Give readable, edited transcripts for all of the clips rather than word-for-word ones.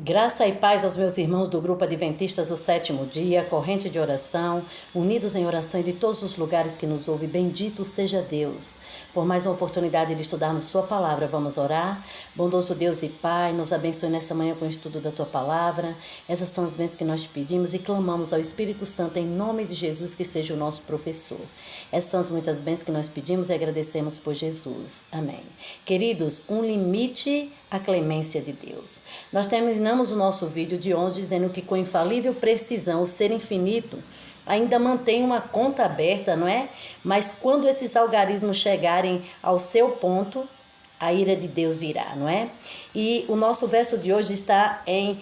Graça e paz aos meus irmãos do Grupo Adventistas do Sétimo Dia, corrente de oração, unidos em oração e de todos os lugares que nos ouvem. Bendito seja Deus. Por mais uma oportunidade de estudarmos Sua Palavra, vamos orar. Bondoso Deus e Pai, nos abençoe nessa manhã com o estudo da Tua Palavra. Essas são as bênçãos que nós te pedimos e clamamos ao Espírito Santo em nome de Jesus, que seja o nosso professor. Essas são as muitas bênçãos que nós pedimos e agradecemos por Jesus. Amém. Queridos, um limite à clemência de Deus. Nós terminamos o nosso vídeo de hoje dizendo que com infalível precisão o ser infinito ainda mantém uma conta aberta, não é? Mas quando esses algarismos chegarem ao seu ponto, a ira de Deus virá, não é? E o nosso verso de hoje está em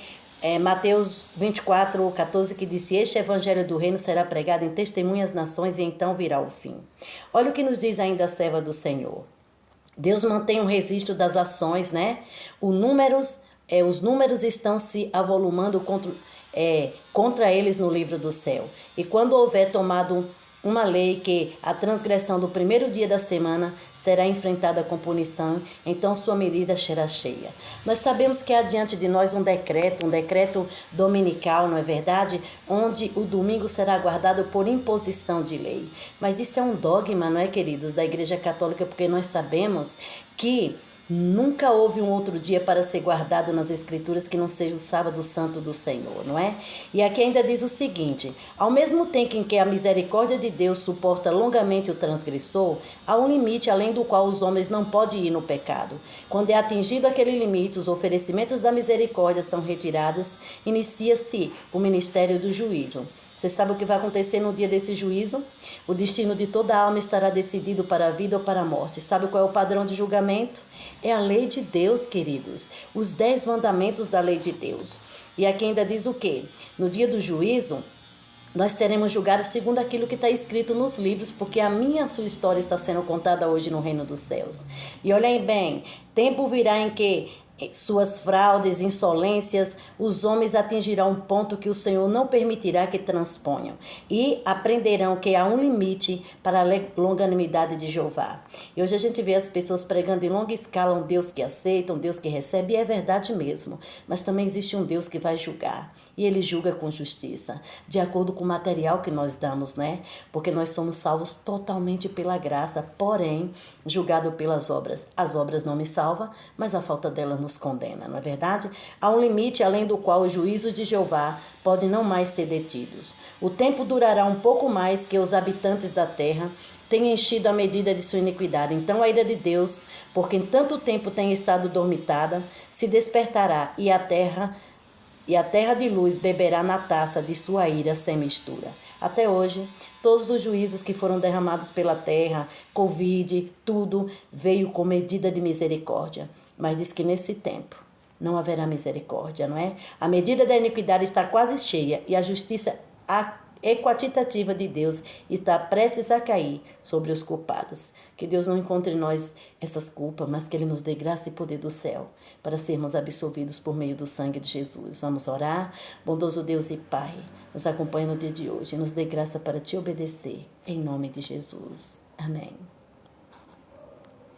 Mateus 24, 14, que disse: este evangelho do reino será pregado em testemunhas nações e então virá o fim. Olha o que nos diz ainda a serva do Senhor. Deus mantém um registro das ações, né? Os números estão se avolumando contra eles no livro do céu. E quando houver tomado uma lei que a transgressão do primeiro dia da semana será enfrentada com punição, então sua medida será cheia. Nós sabemos que há diante de nós um decreto dominical, não é verdade? Onde o domingo será guardado por imposição de lei. Mas isso é um dogma, não é, queridos, da Igreja Católica, porque nós sabemos que nunca houve um outro dia para ser guardado nas Escrituras que não seja o sábado santo do Senhor, não é? E aqui ainda diz o seguinte: ao mesmo tempo em que a misericórdia de Deus suporta longamente o transgressor, há um limite além do qual os homens não podem ir no pecado. Quando é atingido aquele limite, os oferecimentos da misericórdia são retirados, inicia-se o ministério do juízo. Você sabe o que vai acontecer no dia desse juízo? O destino de toda alma estará decidido para a vida ou para a morte. Sabe qual é o padrão de julgamento? É a lei de Deus, queridos. Os 10 mandamentos da lei de Deus. E aqui ainda diz o quê? No dia do juízo, nós seremos julgados segundo aquilo que está escrito nos livros, porque a minha e a sua história está sendo contada hoje no reino dos céus. E olhem bem, tempo virá em que suas fraudes, insolências, os homens atingirão um ponto que o Senhor não permitirá que transponham, e aprenderão que há um limite para a longanimidade de Jeová. E hoje a gente vê as pessoas pregando em longa escala um Deus que aceita, um Deus que recebe, e é verdade mesmo, mas também existe um Deus que vai julgar, e Ele julga com justiça, de acordo com o material que nós damos, né? Porque nós somos salvos totalmente pela graça, porém, julgado pelas obras. As obras não me salvam, mas a falta delas nos condena, não é verdade? Há um limite além do qual os juízos de Jeová podem não mais ser detidos. O tempo durará um pouco mais que os habitantes da terra tenham enchido a medida de sua iniquidade. Então a ira de Deus, porque em tanto tempo tem estado dormitada, se despertará e a terra de luz beberá na taça de sua ira sem mistura. Até hoje, todos os juízos que foram derramados pela terra, Covid, tudo veio com medida de misericórdia. Mas diz que nesse tempo não haverá misericórdia, não é? A medida da iniquidade está quase cheia e a justiça equitativa de Deus está prestes a cair sobre os culpados. Que Deus não encontre em nós essas culpas, mas que Ele nos dê graça e poder do céu para sermos absolvidos por meio do sangue de Jesus. Vamos orar. Bondoso Deus e Pai, nos acompanhe no dia de hoje. Nos dê graça para te obedecer. Em nome de Jesus. Amém.